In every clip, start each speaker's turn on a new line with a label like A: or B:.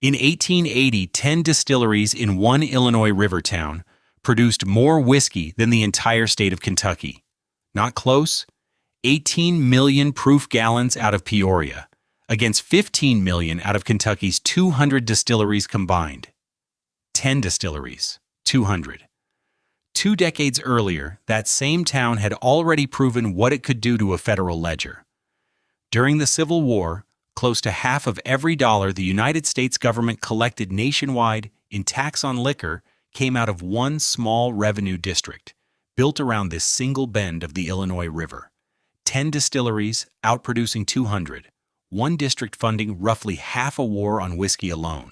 A: In 1880, 10 distilleries in one Illinois river town produced more whiskey than the entire state of Kentucky. Not close? 18 million proof gallons out of Peoria, against 15 million out of Kentucky's 200 distilleries combined. 10 distilleries, 200. 2 decades earlier, that same town had already proven what it could do to a federal ledger. During the Civil War, close to half of every dollar the United States government collected nationwide in tax on liquor came out of one small revenue district, built around this single bend of the Illinois River. 10 distilleries outproducing 200, one district funding roughly half a war on whiskey alone.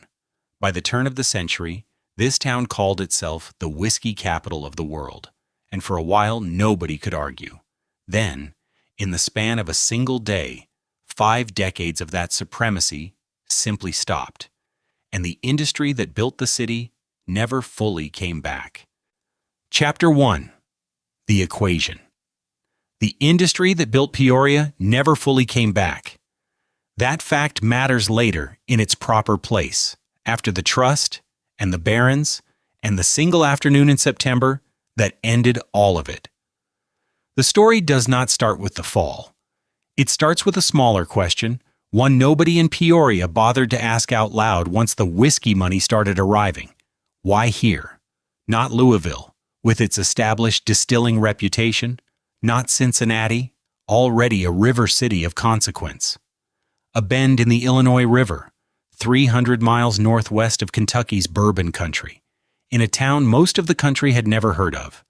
A: By the turn of the century, this town called itself the whiskey capital of the world, and for a while nobody could argue. Then, in the span of a single day, 5 decades of that supremacy simply stopped, and the industry that built the city never fully came back. Chapter 1. The Equation. The industry that built Peoria never fully came back. That fact matters later in its proper place, after the trust and the barons and the single afternoon in September that ended all of it. The story does not start with the fall. It starts with a smaller question, one nobody in Peoria bothered to ask out loud once the whiskey money started arriving. Why here? Not Louisville, with its established distilling reputation. Not Cincinnati, already a river city of consequence. A bend in the Illinois River, 300 miles northwest of Kentucky's bourbon country, in a town most of the country had never heard of.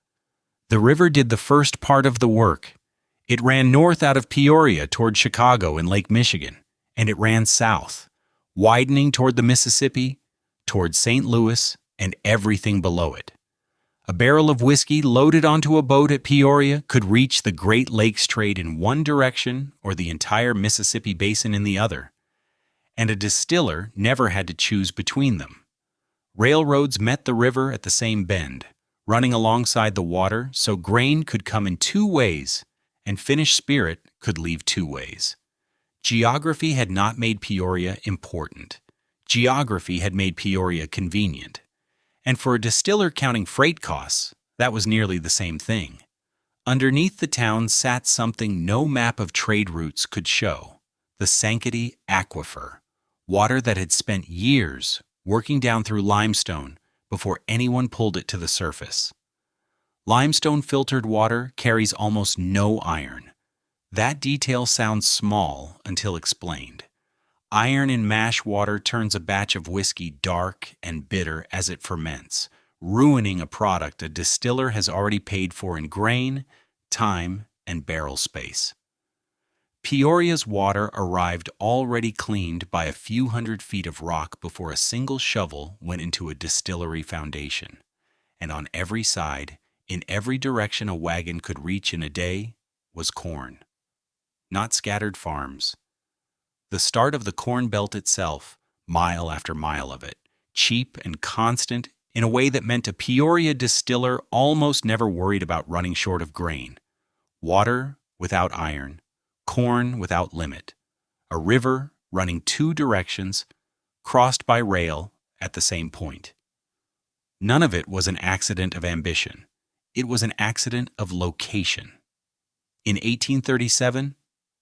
A: The river did the first part of the work. It ran north out of Peoria toward Chicago and Lake Michigan, and it ran south, widening toward the Mississippi, toward St. Louis, and everything below it. A barrel of whiskey loaded onto a boat at Peoria could reach the Great Lakes trade in one direction or the entire Mississippi basin in the other, and a distiller never had to choose between them. Railroads met the river at the same bend, running alongside the water so grain could come in 2 ways and finished spirit could leave 2 ways. Geography had not made Peoria important. Geography had made Peoria convenient. And for a distiller counting freight costs, that was nearly the same thing. Underneath the town sat something no map of trade routes could show: the Sankaty Aquifer, water that had spent years working down through limestone before anyone pulled it to the surface. Limestone-filtered water carries almost no iron. That detail sounds small until explained. Iron in mash water turns a batch of whiskey dark and bitter as it ferments, ruining a product a distiller has already paid for in grain, time, and barrel space. Peoria's water arrived already cleaned by a few hundred feet of rock before a single shovel went into a distillery foundation. And on every side, in every direction a wagon could reach in a day, was corn. Not scattered farms. The start of the Corn Belt itself, mile after mile of it, cheap and constant in a way that meant a Peoria distiller almost never worried about running short of grain. Water without iron, corn without limit, a river running 2 directions, crossed by rail at the same point. None of it was an accident of ambition. It was an accident of location. In 1837,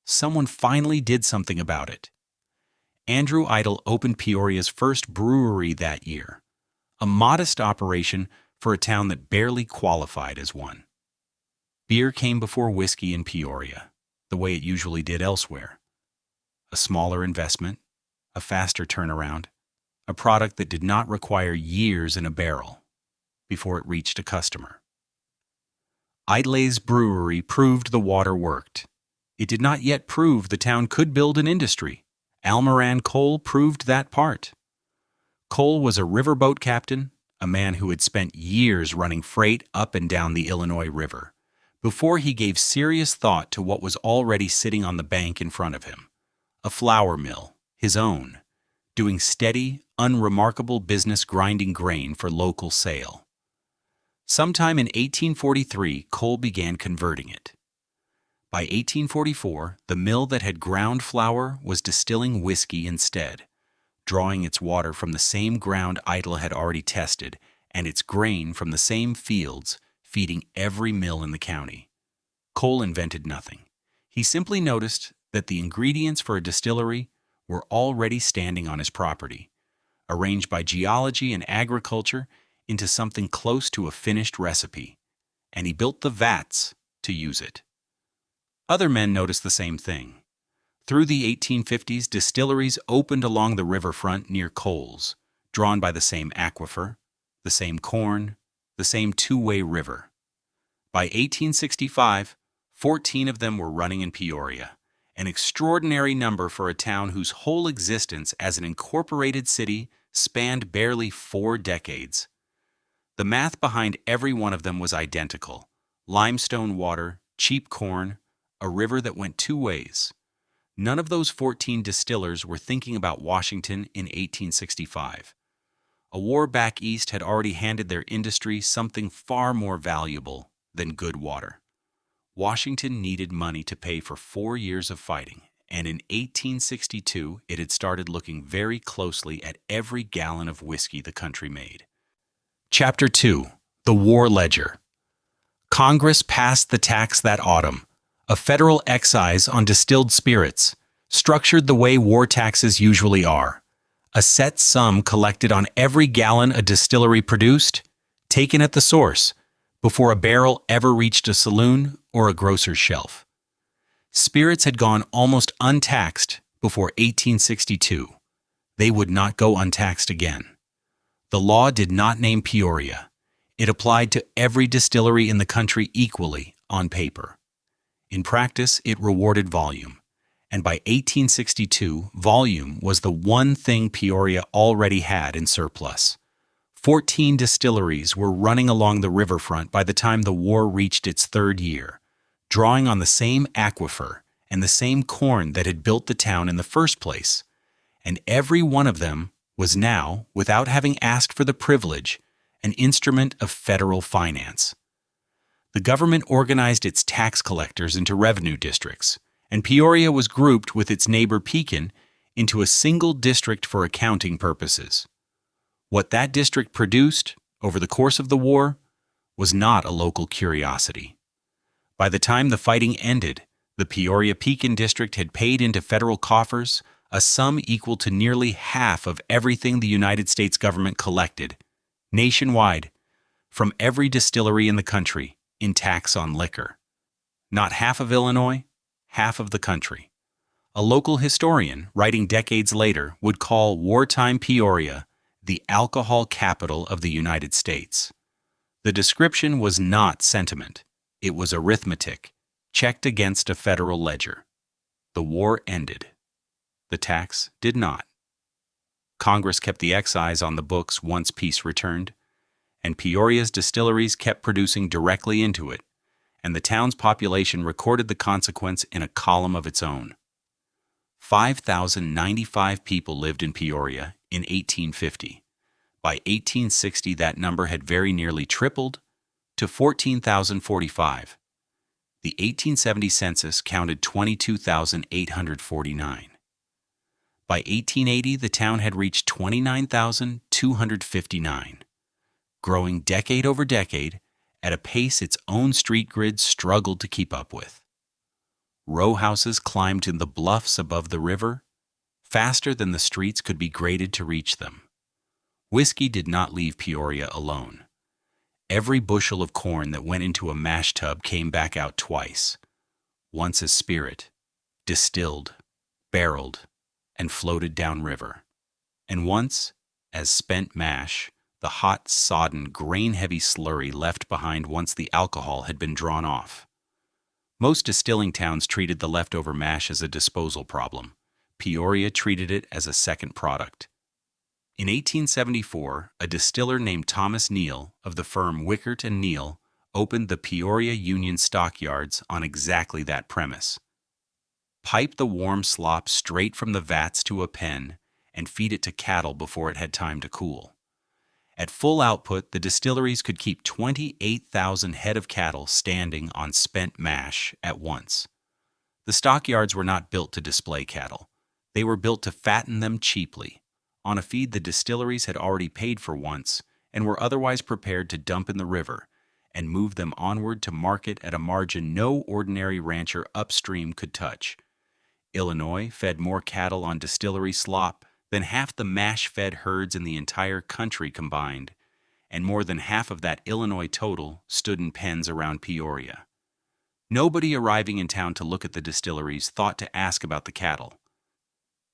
A: someone finally did something about it. Andrew Idle opened Peoria's first brewery that year, a modest operation for a town that barely qualified as one. Beer came before whiskey in Peoria, the way it usually did elsewhere. A smaller investment, a faster turnaround, a product that did not require years in a barrel before it reached a customer. Idle's brewery proved the water worked. It did not yet prove the town could build an industry. Almoran Cole proved that part. Cole was a riverboat captain, a man who had spent years running freight up and down the Illinois River, before he gave serious thought to what was already sitting on the bank in front of him. A flour mill, his own, doing steady, unremarkable business grinding grain for local sale. Sometime in 1843, Cole began converting it. By 1844, the mill that had ground flour was distilling whiskey instead, drawing its water from the same ground Idle had already tested, and its grain from the same fields, feeding every mill in the county. Cole invented nothing. He simply noticed that the ingredients for a distillery were already standing on his property, arranged by geology and agriculture into something close to a finished recipe, and he built the vats to use it. Other men noticed the same thing. Through the 1850s, distilleries opened along the riverfront near Coles, drawn by the same aquifer, the same corn, the same two-way river. By 1865, 14 of them were running in Peoria, an extraordinary number for a town whose whole existence as an incorporated city spanned barely 4 decades. The math behind every one of them was identical: limestone water, cheap corn, a river that went 2 ways. None of those 14 distillers were thinking about Washington in 1865. A war back east had already handed their industry something far more valuable than good water. Washington needed money to pay for 4 years of fighting, and in 1862 it had started looking very closely at every gallon of whiskey the country made. Chapter 2. The War Ledger. Congress passed the tax that autumn, a federal excise on distilled spirits, structured the way war taxes usually are. A set sum collected on every gallon a distillery produced, taken at the source, before a barrel ever reached a saloon or a grocer's shelf. Spirits had gone almost untaxed before 1862. They would not go untaxed again. The law did not name Peoria. It applied to every distillery in the country equally on paper. In practice, it rewarded volume, and by 1862, volume was the one thing Peoria already had in surplus. 14 distilleries were running along the riverfront by the time the war reached its 3rd year, drawing on the same aquifer and the same corn that had built the town in the first place, and every one of them was now, without having asked for the privilege, an instrument of federal finance. The government organized its tax collectors into revenue districts, and Peoria was grouped with its neighbor Pekin into a single district for accounting purposes. What that district produced over the course of the war was not a local curiosity. By the time the fighting ended, the Peoria-Pekin district had paid into federal coffers a sum equal to nearly half of everything the United States government collected, nationwide, from every distillery in the country, in tax on liquor. Not half of Illinois, half of the country. A local historian, writing decades later, would call wartime Peoria the alcohol capital of the United States. The description was not sentiment. It was arithmetic, checked against a federal ledger. The war ended. The tax did not. Congress kept the excise on the books once peace returned, and Peoria's distilleries kept producing directly into it, and the town's population recorded the consequence in a column of its own. 5,095 people lived in Peoria in 1850. By 1860, that number had very nearly tripled to 14,045. The 1870 census counted 22,849. By 1880, the town had reached 29,259, growing decade over decade at a pace its own street grid struggled to keep up with. Row houses climbed in the bluffs above the river, faster than the streets could be graded to reach them. Whiskey did not leave Peoria alone. Every bushel of corn that went into a mash tub came back out twice, once as spirit, distilled, barreled, and floated downriver, and once as spent mash, the hot, sodden, grain-heavy slurry left behind once the alcohol had been drawn off. Most distilling towns treated the leftover mash as a disposal problem. Peoria treated it as a second product. In 1874, a distiller named Thomas Neal of the firm Wickert and Neal opened the Peoria Union Stockyards on exactly that premise. Pipe the warm slop straight from the vats to a pen and feed it to cattle before it had time to cool. At full output, the distilleries could keep 28,000 head of cattle standing on spent mash at once. The stockyards were not built to display cattle. They were built to fatten them cheaply, on a feed the distilleries had already paid for once and were otherwise prepared to dump in the river and move them onward to market at a margin no ordinary rancher upstream could touch. Illinois fed more cattle on distillery slop than half the mash-fed herds in the entire country combined, and more than half of that Illinois total stood in pens around Peoria. Nobody arriving in town to look at the distilleries thought to ask about the cattle.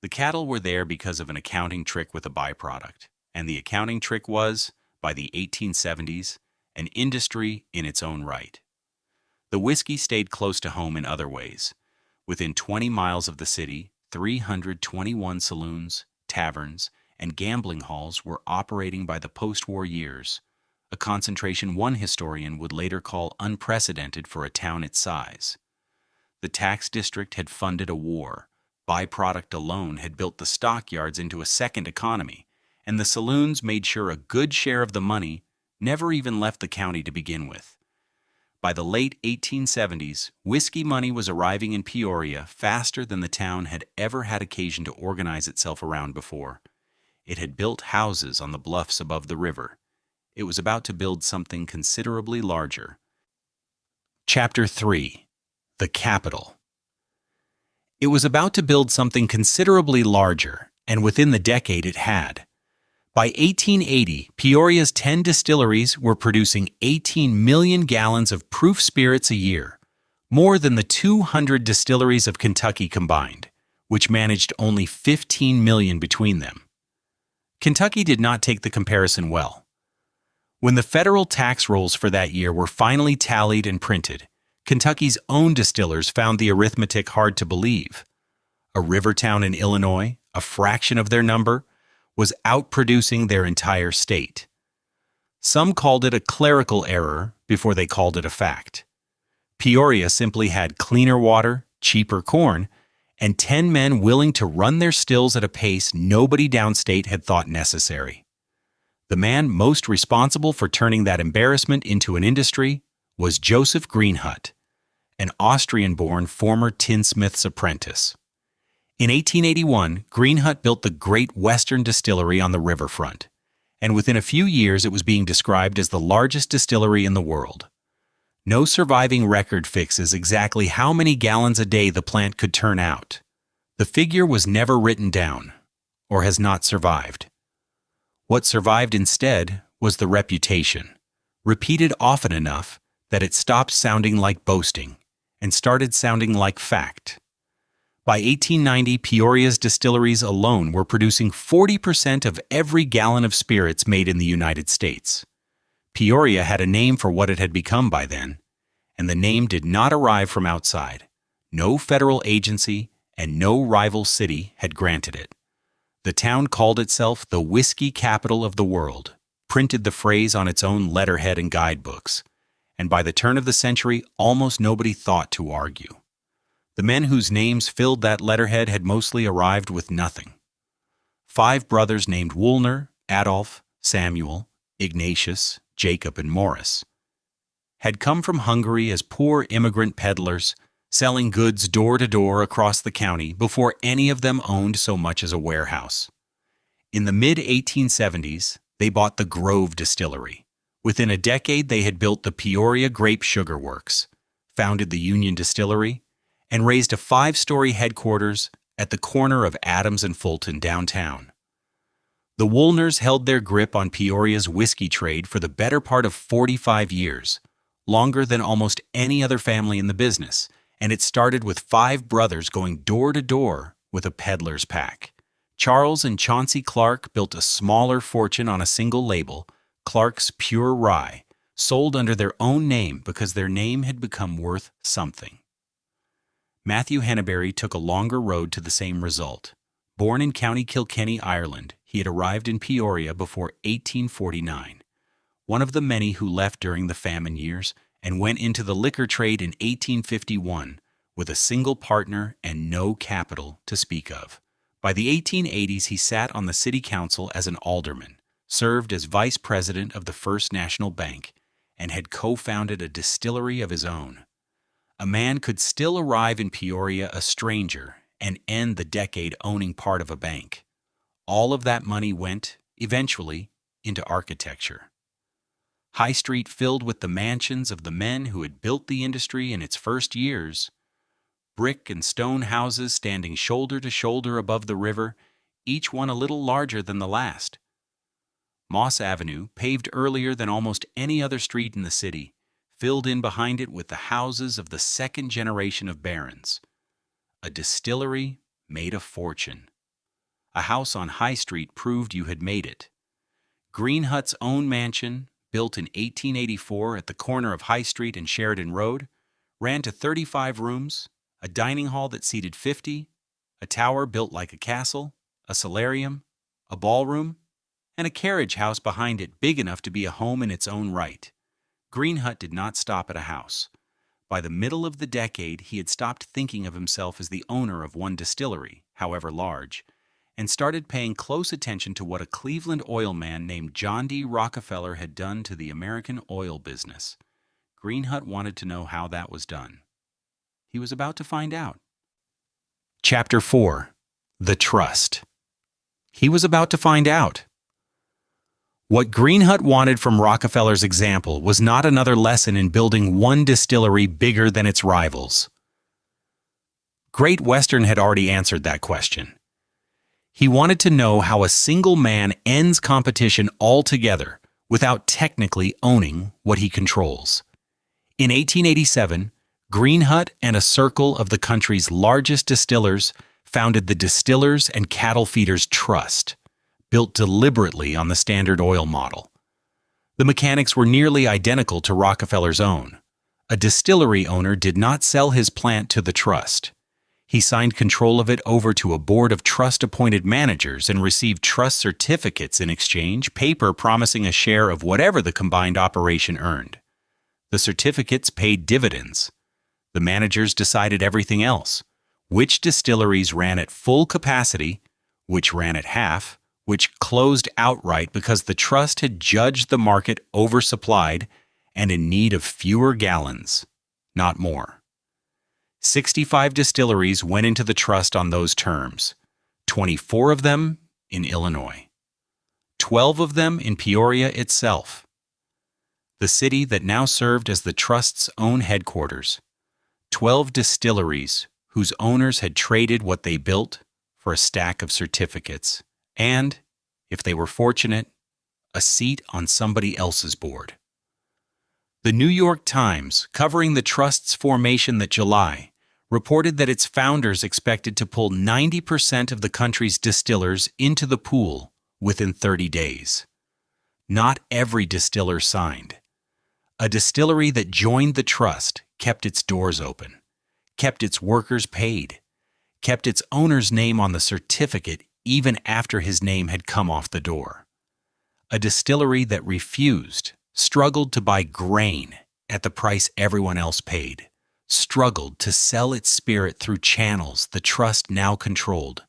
A: The cattle were there because of an accounting trick with a byproduct, and the accounting trick was, by the 1870s, an industry in its own right. The whiskey stayed close to home in other ways. Within 20 miles of the city, 321 saloons, taverns, and gambling halls were operating by the post-war years, a concentration one historian would later call unprecedented for a town its size. The tax district had funded a war, byproduct alone had built the stockyards into a second economy, and the saloons made sure a good share of the money never even left the county to begin with. By the late 1870s, whiskey money was arriving in Peoria faster than the town had ever had occasion to organize itself around before. It had built houses on the bluffs above the river. It was about to build something considerably larger. Chapter 3. The Capital. It was about to build something considerably larger, and within the decade it had. By 1880, Peoria's 10 distilleries were producing 18 million gallons of proof spirits a year, more than the 200 distilleries of Kentucky combined, which managed only 15 million between them. Kentucky did not take the comparison well. When the federal tax rolls for that year were finally tallied and printed, Kentucky's own distillers found the arithmetic hard to believe. A river town in Illinois, a fraction of their number, was outproducing their entire state. Some called it a clerical error before they called it a fact. Peoria simply had cleaner water, cheaper corn, and 10 men willing to run their stills at a pace nobody downstate had thought necessary. The man most responsible for turning that embarrassment into an industry was Joseph Greenhut, an Austrian-born former tinsmith's apprentice. In 1881, Greenhut built the Great Western Distillery on the riverfront, and within a few years it was being described as the largest distillery in the world. No surviving record fixes exactly how many gallons a day the plant could turn out. The figure was never written down, or has not survived. What survived instead was the reputation, repeated often enough that it stopped sounding like boasting and started sounding like fact. By 1890, Peoria's distilleries alone were producing 40% of every gallon of spirits made in the United States. Peoria had a name for what it had become by then, and the name did not arrive from outside. No federal agency and no rival city had granted it. The town called itself the whiskey capital of the world, printed the phrase on its own letterhead and guidebooks, and by the turn of the century, almost nobody thought to argue. The men whose names filled that letterhead had mostly arrived with nothing. 5 brothers named Woolner, Adolph, Samuel, Ignatius, Jacob, and Morris had come from Hungary as poor immigrant peddlers, selling goods door to door across the county before any of them owned so much as a warehouse. In the mid-1870s, they bought the Grove Distillery. Within a decade, they had built the Peoria Grape Sugar Works, founded the Union Distillery, and raised a 5-story headquarters at the corner of Adams and Fulton downtown. The Woolners held their grip on Peoria's whiskey trade for the better part of 45 years, longer than almost any other family in the business, and it started with 5 brothers going door to door with a peddler's pack. Charles and Chauncey Clark built a smaller fortune on a single label, Clark's Pure Rye, sold under their own name because their name had become worth something. Matthew Henneberry took a longer road to the same result. Born in County Kilkenny, Ireland, he had arrived in Peoria before 1849. One of the many who left during the famine years and went into the liquor trade in 1851 with a single partner and no capital to speak of. By the 1880s, he sat on the city council as an alderman, served as vice president of the First National Bank, and had co-founded a distillery of his own. A man could still arrive in Peoria a stranger and end the decade owning part of a bank. All of that money went, eventually, into architecture. High Street filled with the mansions of the men who had built the industry in its first years. Brick and stone houses standing shoulder to shoulder above the river, each one a little larger than the last. Moss Avenue, paved earlier than almost any other street in the city, filled in behind it with the houses of the second generation of barons. A distillery made a fortune. A house on High Street proved you had made it. Greenhut's own mansion, built in 1884 at the corner of High Street and Sheridan Road, ran to 35 rooms, a dining hall that seated 50, a tower built like a castle, a solarium, a ballroom, and a carriage house behind it big enough to be a home in its own right. Greenhut did not stop at a house. By the middle of the decade, he had stopped thinking of himself as the owner of one distillery, however large, and started paying close attention to what a Cleveland oil man named John D. Rockefeller had done to the American oil business. Greenhut wanted to know how that was done. He was about to find out. Chapter 4. The Trust. He was about to find out. What Greenhut wanted from Rockefeller's example was not another lesson in building one distillery bigger than its rivals. Great Western had already answered that question. He wanted to know how a single man ends competition altogether without technically owning what he controls. In 1887, Greenhut and a circle of the country's largest distillers founded the Distillers and Cattle Feeders Trust, built deliberately on the Standard Oil model. The mechanics were nearly identical to Rockefeller's own. A distillery owner did not sell his plant to the trust. He signed control of it over to a board of trust-appointed managers and received trust certificates in exchange, paper promising a share of whatever the combined operation earned. The certificates paid dividends. The managers decided everything else: which distilleries ran at full capacity, which ran at half, which closed outright because the trust had judged the market oversupplied and in need of fewer gallons, not more. 65 distilleries went into the trust on those terms, 24 of them in Illinois, 12 of them in Peoria itself, the city that now served as the trust's own headquarters. 12 distilleries whose owners had traded what they built for a stack of certificates and, if they were fortunate, a seat on somebody else's board. The New York Times, covering the trust's formation that July, reported that its founders expected to pull 90% of the country's distillers into the pool within 30 days. Not every distiller signed. A distillery that joined the trust kept its doors open, kept its workers paid, kept its owner's name on the certificate even after his name had come off the door. A distillery that refused, struggled to buy grain at the price everyone else paid, struggled to sell its spirit through channels the trust now controlled,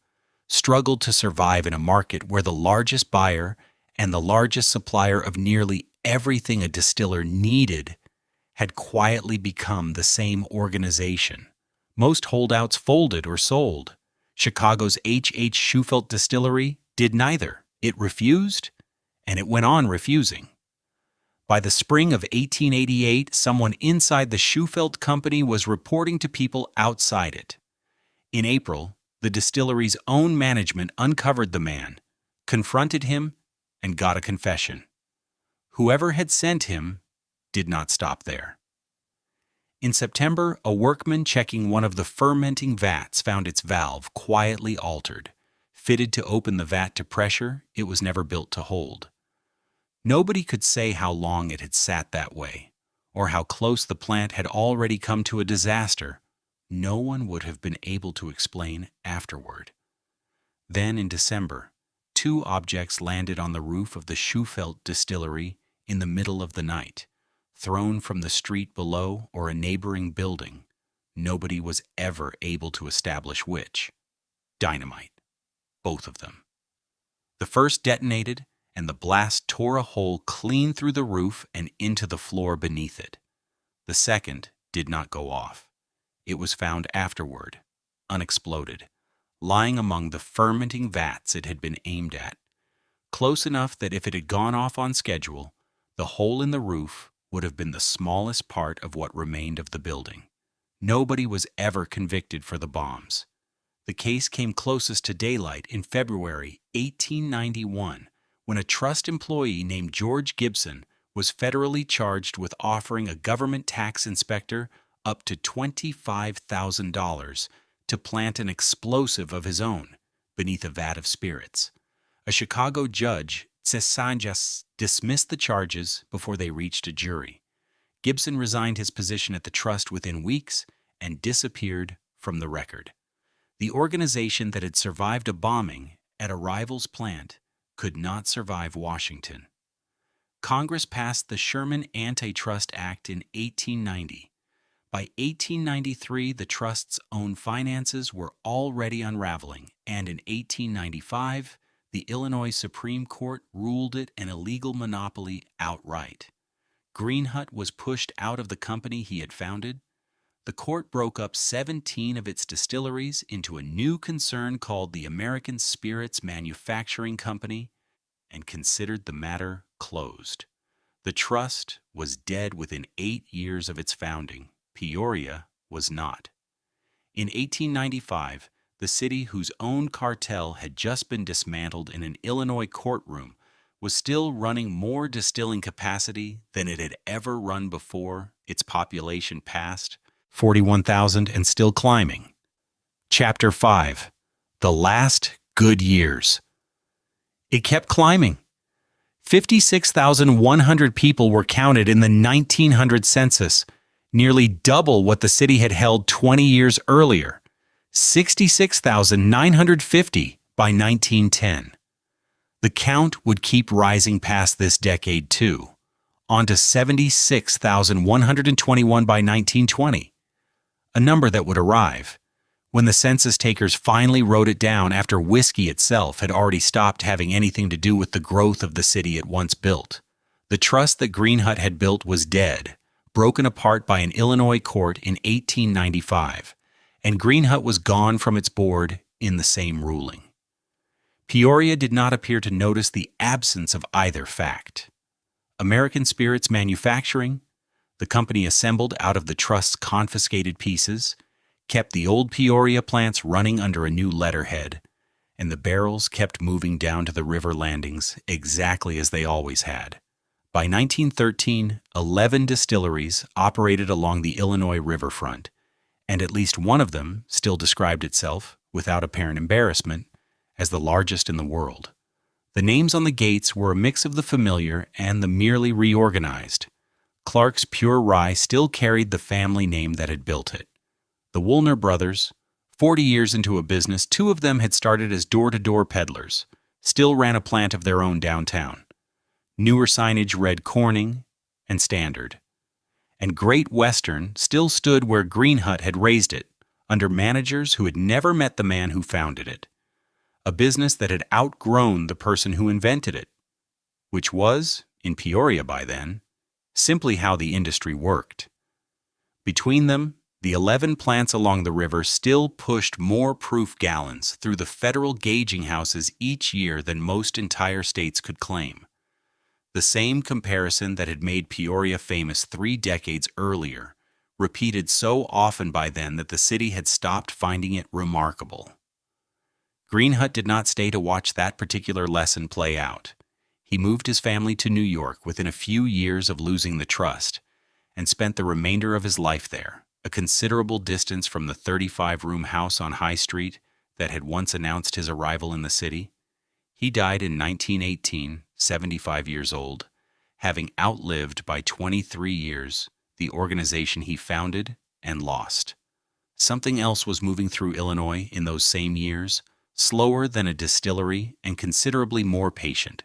A: struggled to survive in a market where the largest buyer and the largest supplier of nearly everything a distiller needed had quietly become the same organization. Most holdouts folded or sold. Chicago's H.H. Shufelt Distillery did neither. It refused, and it went on refusing. By the spring of 1888, someone inside the Shufelt Company was reporting to people outside it. In April, the distillery's own management uncovered the man, confronted him, and got a confession. Whoever had sent him did not stop there. In September, a workman checking one of the fermenting vats found its valve quietly altered. Fitted to open the vat to pressure, it was never built to hold. Nobody could say how long it had sat that way, or how close the plant had already come to a disaster. No one would have been able to explain afterward. Then in December, 2 objects landed on the roof of the Shufelt Distillery in the middle of the night, thrown from the street below or a neighboring building. Nobody was ever able to establish which. Dynamite. Both of them. The first detonated, and the blast tore a hole clean through the roof and into the floor beneath it. The second did not go off. It was found afterward, unexploded, lying among the fermenting vats it had been aimed at, close enough that if it had gone off on schedule, the hole in the roof would have been the smallest part of what remained of the building. Nobody was ever convicted for the bombs. The case came closest to daylight in February 1891, when a trust employee named George Gibson was federally charged with offering a government tax inspector up to $25,000 to plant an explosive of his own beneath a vat of spirits. A Chicago judge, Cesanjas, dismissed the charges before they reached a jury. Gibson resigned his position at the trust within weeks and disappeared from the record. The organization that had survived a bombing at a rival's plant could not survive Washington. Congress passed the Sherman Antitrust Act in 1890. By 1893, the trust's own finances were already unraveling, and in 1895, the Illinois Supreme Court ruled it an illegal monopoly outright. Greenhut was pushed out of the company he had founded. The court broke up 17 of its distilleries into a new concern called the American Spirits Manufacturing Company and considered the matter closed. The trust was dead within 8 years of its founding. Peoria was not. In 1895, the city, whose own cartel had just been dismantled in an Illinois courtroom, was still running more distilling capacity than it had ever run before. Its population passed 41,000 and still climbing. Chapter 5. The Last Good Years. It kept climbing. 56,100 people were counted in the 1900 census, nearly double what the city had held 20 years earlier. 66,950 by 1910. The count would keep rising past this decade too, on to 76,121 by 1920, a number that would arrive when the census takers finally wrote it down after whiskey itself had already stopped having anything to do with the growth of the city it once built. The trust that Greenhut had built was dead, broken apart by an Illinois court in 1895, and Greenhut was gone from its board in the same ruling. Peoria did not appear to notice the absence of either fact. American Spirits Manufacturing, the company assembled out of the trust's confiscated pieces, kept the old Peoria plants running under a new letterhead, and the barrels kept moving down to the river landings exactly as they always had. By 1913, 11 distilleries operated along the Illinois riverfront, and at least one of them still described itself, without apparent embarrassment, as the largest in the world. The names on the gates were a mix of the familiar and the merely reorganized. Clark's Pure Rye still carried the family name that had built it. The Woolner brothers, 40 years into a business, 2 of them had started as door-to-door peddlers, still ran a plant of their own downtown. Newer signage read Corning and Standard. And Great Western still stood where Greenhut had raised it, under managers who had never met the man who founded it. A business that had outgrown the person who invented it, which was, in Peoria by then, simply how the industry worked. Between them, the 11 plants along the river still pushed more proof gallons through the federal gauging houses each year than most entire states could claim. The same comparison that had made Peoria famous 3 decades earlier, repeated so often by then that the city had stopped finding it remarkable. Greenhut did not stay to watch that particular lesson play out. He moved his family to New York within a few years of losing the trust, and spent the remainder of his life there, a considerable distance from the 35-room house on High Street that had once announced his arrival in the city. He died in 1918, 75 years old, having outlived by 23 years the organization he founded and lost. Something else was moving through Illinois in those same years, slower than a distillery and considerably more patient.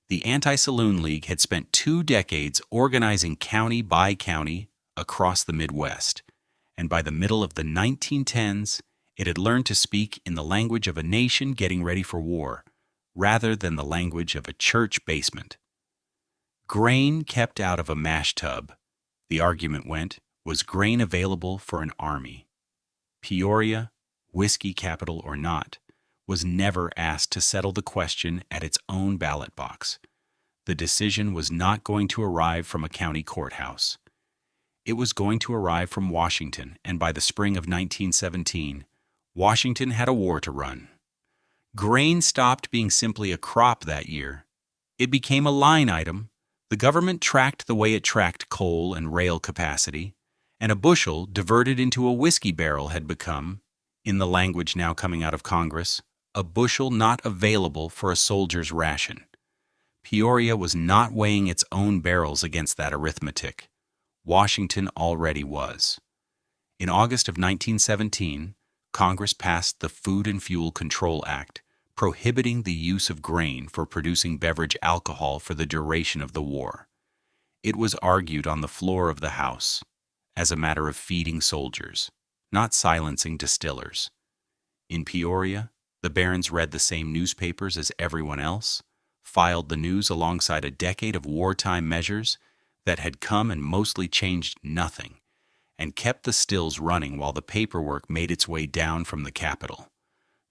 A: The Anti-Saloon League had spent 2 decades organizing county by county across the Midwest, and by the middle of the 1910s, it had learned to speak in the language of a nation getting ready for war, rather than the language of a church basement. Grain kept out of a mash tub, the argument went, was grain available for an army. Peoria whiskey capital or not, was never asked to settle the question at its own ballot box. The decision was not going to arrive from a county courthouse. It was going to arrive from Washington, and by the spring of 1917, Washington had a war to run. Grain stopped being simply a crop that year. It became a line item. The government tracked the way it tracked coal and rail capacity, and a bushel diverted into a whiskey barrel had become, in the language now coming out of Congress, a bushel not available for a soldier's ration. Peoria was not weighing its own barrels against that arithmetic. Washington already was. In August of 1917, Congress passed the Food and Fuel Control Act, prohibiting the use of grain for producing beverage alcohol for the duration of the war. It was argued on the floor of the House as a matter of feeding soldiers, not silencing distillers. In Peoria, the barons read the same newspapers as everyone else, filed the news alongside a decade of wartime measures that had come and mostly changed nothing, and kept the stills running while the paperwork made its way down from the Capitol.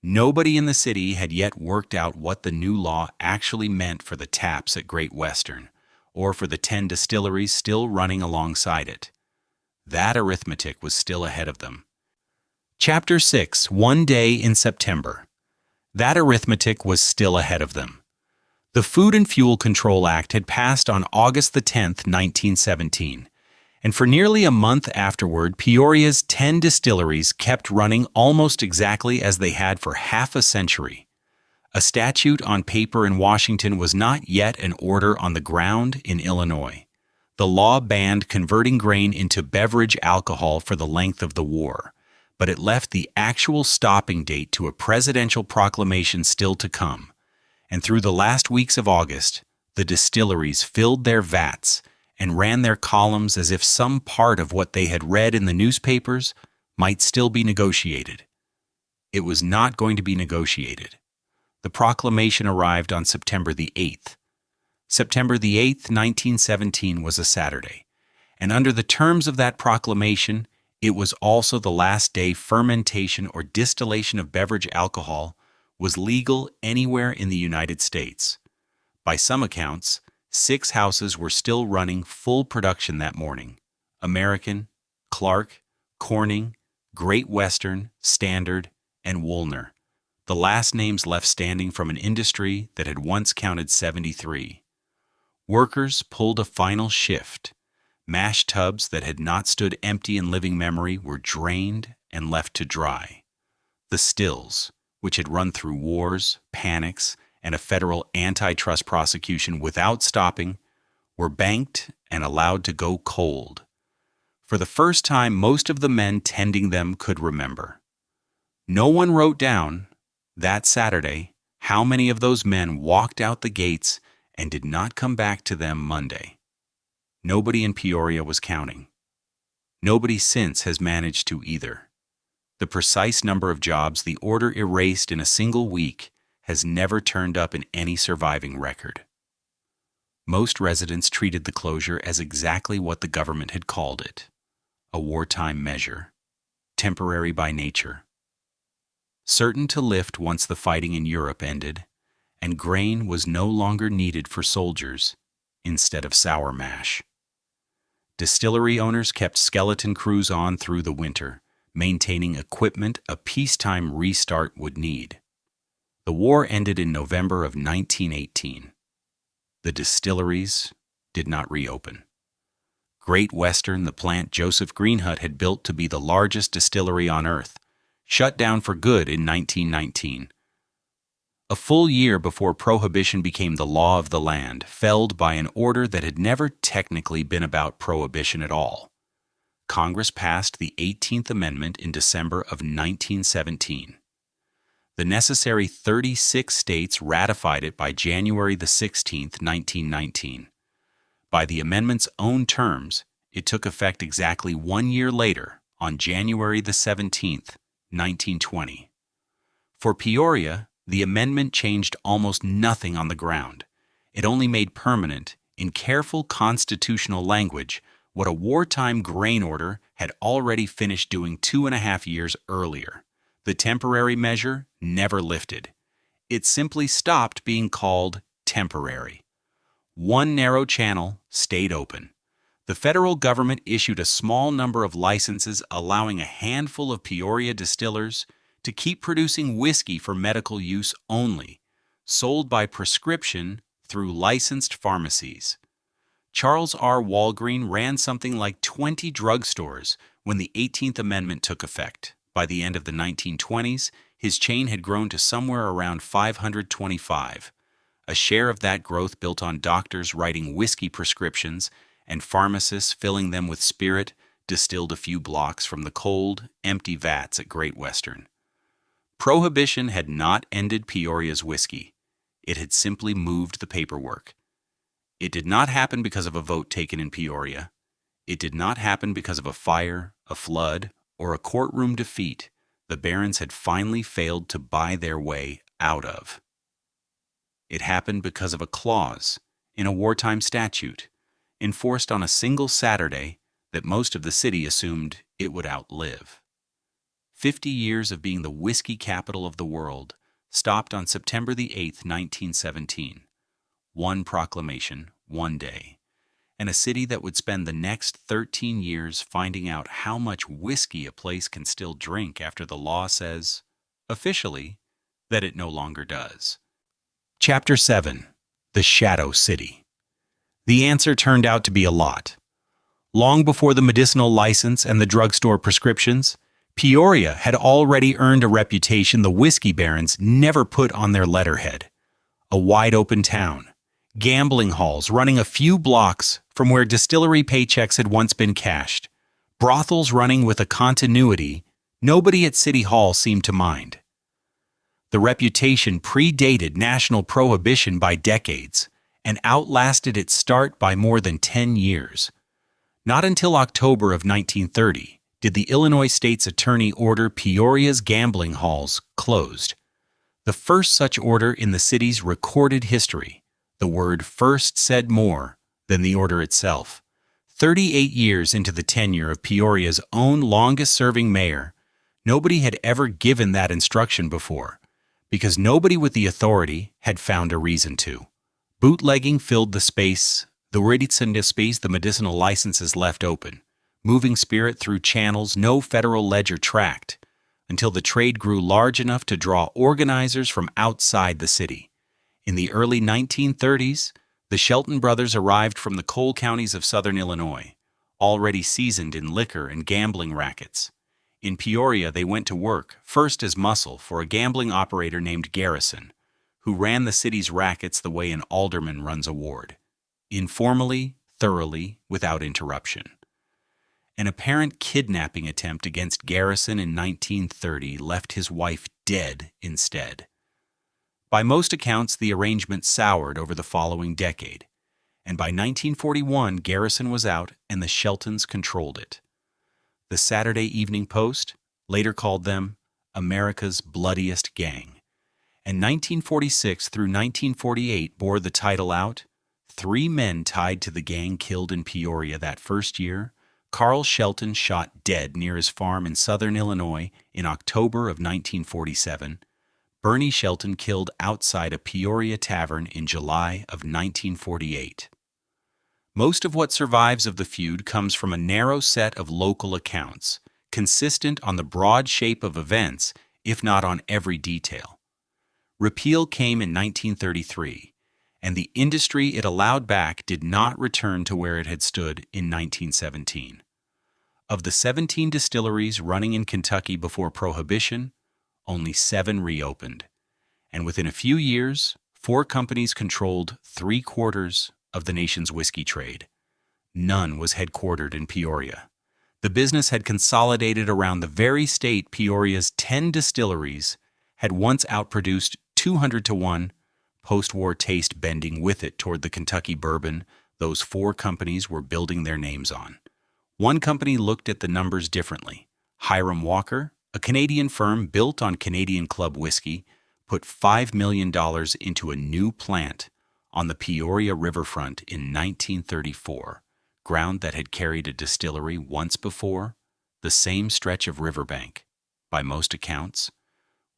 A: Nobody in the city had yet worked out what the new law actually meant for the taps at Great Western, or for the 10 distilleries still running alongside it. That arithmetic was still ahead of them. Chapter 6, One Day in September. That arithmetic was still ahead of them. The Food and Fuel Control Act had passed on August the 10th, 1917, and for nearly a month afterward, Peoria's 10 distilleries kept running almost exactly as they had for half a century. A statute on paper in Washington was not yet an order on the ground in Illinois. The law banned converting grain into beverage alcohol for the length of the war, but it left the actual stopping date to a presidential proclamation still to come. And through the last weeks of August, the distilleries filled their vats and ran their columns as if some part of what they had read in the newspapers might still be negotiated. It was not going to be negotiated. The proclamation arrived on September the 8th. September the 8th, 1917 was a Saturday, and under the terms of that proclamation, it was also the last day fermentation or distillation of beverage alcohol was legal anywhere in the United States. By some accounts, 6 houses were still running full production that morning: American, Clark, Corning, Great Western, Standard, and Woolner, the last names left standing from an industry that had once counted 73. Workers pulled a final shift. Mash tubs that had not stood empty in living memory were drained and left to dry. The stills, which had run through wars, panics, and a federal antitrust prosecution without stopping, were banked and allowed to go cold. For the first time, most of the men tending them could remember. No one wrote down, that Saturday, how many of those men walked out the gates and did not come back to them Monday. Nobody in Peoria was counting. Nobody since has managed to either. The precise number of jobs the order erased in a single week has never turned up in any surviving record. Most residents treated the closure as exactly what the government had called it: a wartime measure, temporary by nature, certain to lift once the fighting in Europe ended, and grain was no longer needed for soldiers instead of sour mash. Distillery owners kept skeleton crews on through the winter, maintaining equipment a peacetime restart would need. The war ended in November of 1918. The distilleries did not reopen. Great Western, the plant Joseph Greenhut had built to be the largest distillery on earth, shut down for good in 1919. A full year before Prohibition became the law of the land, felled by an order that had never technically been about Prohibition at all. Congress passed the 18th Amendment in December of 1917. The necessary 36 states ratified it by January the 16th, 1919. By the amendment's own terms, it took effect exactly 1 year later, on January the 17th, 1920. For Peoria, the amendment changed almost nothing on the ground. It only made permanent, in careful constitutional language, what a wartime grain order had already finished doing 2.5 years earlier. The temporary measure never lifted. It simply stopped being called temporary. One narrow channel stayed open. The federal government issued a small number of licenses allowing a handful of Peoria distillers to keep producing whiskey for medical use only, sold by prescription through licensed pharmacies. Charles R. Walgreen ran something like 20 drugstores when the 18th Amendment took effect. By the end of the 1920s, his chain had grown to somewhere around 525. A share of that growth built on doctors writing whiskey prescriptions and pharmacists filling them with spirit distilled a few blocks from the cold, empty vats at Great Western. Prohibition had not ended Peoria's whiskey. It had simply moved the paperwork. It did not happen because of a vote taken in Peoria. It did not happen because of a fire, a flood, or a courtroom defeat the barons had finally failed to buy their way out of. It happened because of a clause in a wartime statute enforced on a single Saturday that most of the city assumed it would outlive. 50 years of being the whiskey capital of the world stopped on September the 8th, 1917. One proclamation, one day, and a city that would spend the next 13 years finding out how much whiskey a place can still drink after the law says, officially, that it no longer does. Chapter 7. The Shadow City. The answer turned out to be a lot. Long before the medicinal license and the drugstore prescriptions, Peoria had already earned a reputation the whiskey barons never put on their letterhead. A wide-open town, gambling halls running a few blocks from where distillery paychecks had once been cashed, brothels running with a continuity nobody at City Hall seemed to mind. The reputation predated national prohibition by decades and outlasted its start by more than 10 years. Not until October of 1930 did the Illinois State's Attorney order Peoria's gambling halls closed. The first such order in the city's recorded history. The word first said more than the order itself. 38 years into the tenure of Peoria's own longest-serving mayor, nobody had ever given that instruction before, because nobody with the authority had found a reason to. Bootlegging filled the space, the riverfront space the medicinal licenses left open, moving spirit through channels no federal ledger tracked, until the trade grew large enough to draw organizers from outside the city. In the early 1930s, the Shelton brothers arrived from the coal counties of southern Illinois, already seasoned in liquor and gambling rackets. In Peoria, they went to work, first as muscle for a gambling operator named Garrison, who ran the city's rackets the way an alderman runs a ward. Informally, thoroughly, without interruption. An apparent kidnapping attempt against Garrison in 1930 left his wife dead instead. By most accounts, the arrangement soured over the following decade, and by 1941, Garrison was out and the Sheltons controlled it. The Saturday Evening Post later called them America's bloodiest gang, and 1946 through 1948 bore the title out, 3 men tied to the gang killed in Peoria that first year. Carl Shelton shot dead near his farm in southern Illinois in October of 1947. Bernie Shelton killed outside a Peoria tavern in July of 1948. Most of what survives of the feud comes from a narrow set of local accounts, consistent on the broad shape of events, if not on every detail. Repeal came in 1933, and the industry it allowed back did not return to where it had stood in 1917. Of the 17 distilleries running in Kentucky before Prohibition, only 7 reopened, and within a few years, 4 companies controlled 3/4 of the nation's whiskey trade. None was headquartered in Peoria. The business had consolidated around the very state Peoria's 10 distilleries had once outproduced 200 to 1, post-war taste bending with it toward the Kentucky bourbon those 4 companies were building their names on. One company looked at the numbers differently. Hiram Walker, a Canadian firm built on Canadian Club whiskey, put $5 million into a new plant on the Peoria riverfront in 1934, ground that had carried a distillery once before, the same stretch of riverbank, by most accounts,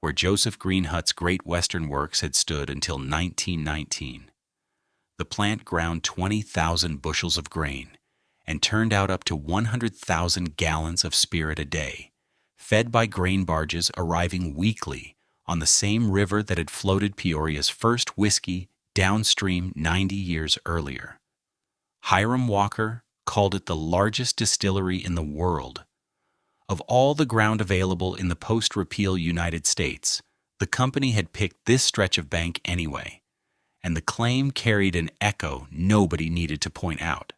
A: where Joseph Greenhut's Great Western Works had stood until 1919. The plant ground 20,000 bushels of grain and turned out up to 100,000 gallons of spirit a day, fed by grain barges arriving weekly on the same river that had floated Peoria's first whiskey downstream 90 years earlier. Hiram Walker called it the largest distillery in the world. Of all the ground available in the post-repeal United States, the company had picked this stretch of bank anyway, and the claim carried an echo nobody needed to point out.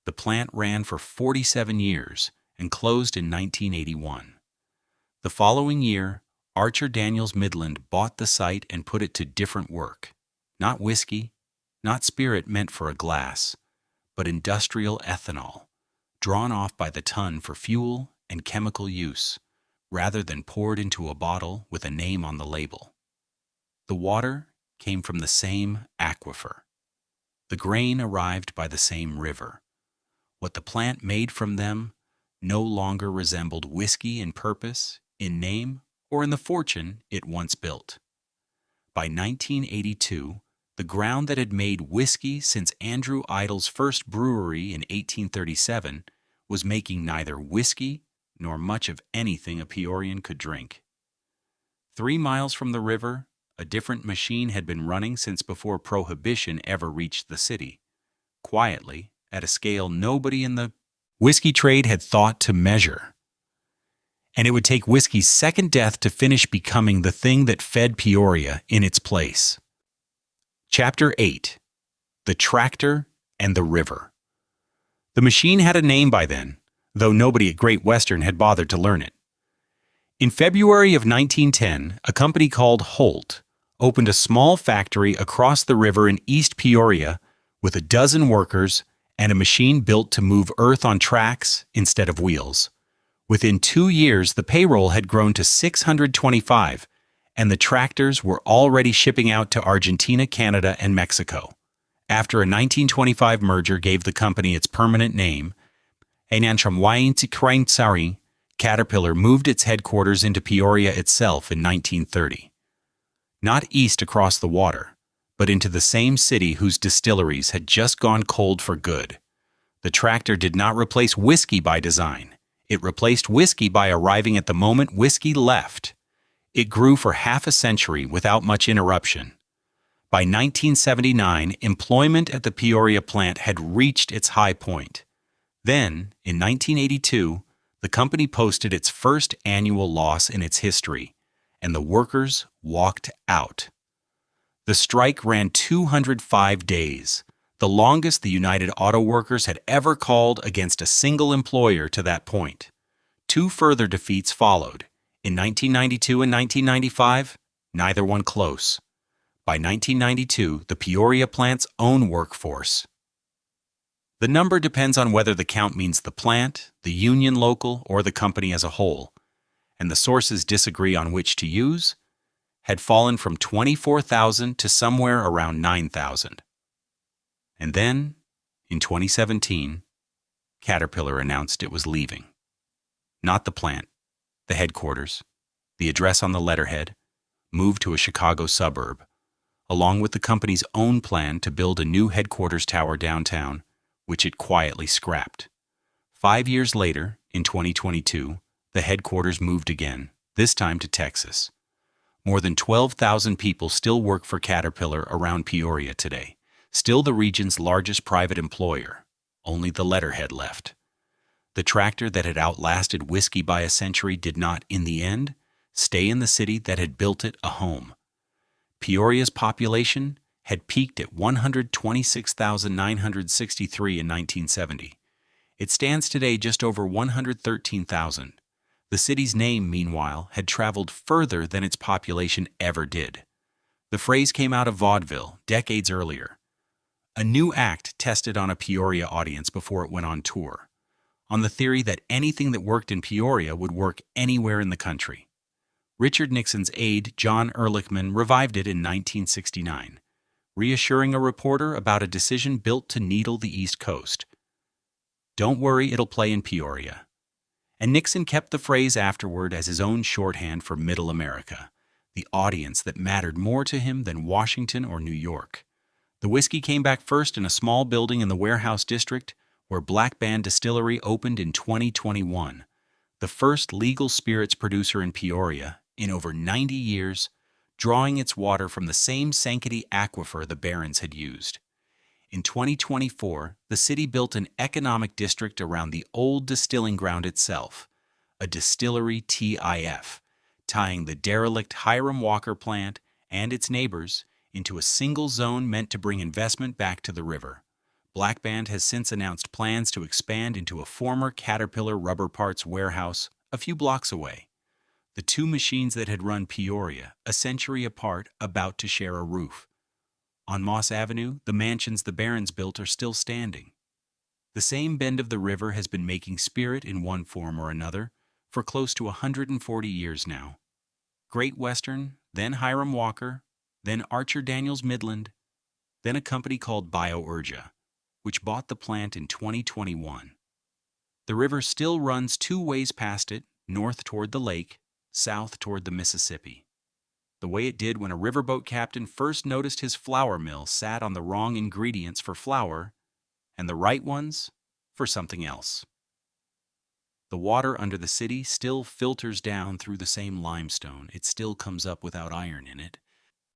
A: The plant ran for 47 years and closed in 1981. The following year, Archer Daniels Midland bought the site and put it to different work. Not whiskey, not spirit meant for a glass, but industrial ethanol, drawn off by the ton for fuel and chemical use, rather than poured into a bottle with a name on the label. The water came from the same aquifer. The grain arrived by the same river. What the plant made from them no longer resembled whiskey in purpose, in name, or in the fortune it once built. By 1982, the ground that had made whiskey since Andrew Idle's first brewery in 1837 was making neither whiskey nor much of anything a Peorian could drink. 3 miles from the river, a different machine had been running since before Prohibition ever reached the city, quietly, at a scale nobody in the whiskey trade had thought to measure. And it would take whiskey's second death to finish becoming the thing that fed Peoria in its place. Chapter 8. The Tractor and the River. The machine had a name by then, though nobody at Great Western had bothered to learn it. In February of 1910, a company called Holt opened a small factory across the river in East Peoria with 12 workers and a machine built to move earth on tracks instead of wheels. Within 2 years, the payroll had grown to 625, and the tractors were already shipping out to Argentina, Canada, and Mexico. After a 1925 merger gave the company its permanent name, Caterpillar moved its headquarters into Peoria itself in 1930. Not east across the water, but into the same city whose distilleries had just gone cold for good. The tractor did not replace whiskey by design. It replaced whiskey by arriving at the moment whiskey left. It grew for half a century without much interruption. By 1979, employment at the Peoria plant had reached its high point. Then, in 1982, the company posted its first annual loss in its history, and the workers walked out. The strike ran 205 days, the longest the United Auto Workers had ever called against a single employer to that point. 2 further defeats followed. In 1992 and 1995, neither one close. By 1992, the Peoria plant's own workforce. The number depends on whether the count means the plant, the union local, or the company as a whole, and the sources disagree on which to use, had fallen from 24,000 to somewhere around 9,000. And then, in 2017, Caterpillar announced it was leaving. Not the plant, the headquarters, the address on the letterhead, moved to a Chicago suburb, along with the company's own plan to build a new headquarters tower downtown, which it quietly scrapped. 5 years later, in 2022, the headquarters moved again, this time to Texas. More than 12,000 people still work for Caterpillar around Peoria today, still the region's largest private employer, only the letterhead left. The tractor that had outlasted whiskey by a century did not, in the end, stay in the city that had built it a home. Peoria's population had peaked at 126,963 in 1970. It stands today just over 113,000. The city's name, meanwhile, had traveled further than its population ever did. The phrase came out of vaudeville decades earlier. A new act tested on a Peoria audience before it went on tour, on the theory that anything that worked in Peoria would work anywhere in the country. Richard Nixon's aide, John Ehrlichman, revived it in 1969, reassuring a reporter about a decision built to needle the East Coast. "Don't worry, it'll play in Peoria." And Nixon kept the phrase afterward as his own shorthand for Middle America, the audience that mattered more to him than Washington or New York. The whiskey came back first in a small building in the Warehouse District, where Black Band Distillery opened in 2021, the first legal spirits producer in Peoria in over 90 years, drawing its water from the same Sankaty aquifer the Barons had used. In 2024, the city built an economic district around the old distilling ground itself, a distillery TIF, tying the derelict Hiram Walker plant and its neighbors into a single zone meant to bring investment back to the river. Black Band has since announced plans to expand into a former Caterpillar rubber parts warehouse a few blocks away. The two machines that had run Peoria, a century apart, about to share a roof. On Moss Avenue, the mansions the Barons built are still standing. The same bend of the river has been making spirit in one form or another for close to 140 years now. Great Western, then Hiram Walker, then Archer Daniels Midland, then a company called Biourgia, which bought the plant in 2021. The river still runs two ways past it, north toward the lake, south toward the Mississippi. The way it did when a riverboat captain first noticed his flour mill sat on the wrong ingredients for flour and the right ones for something else. The water under the city still filters down through the same limestone. It still comes up without iron in it.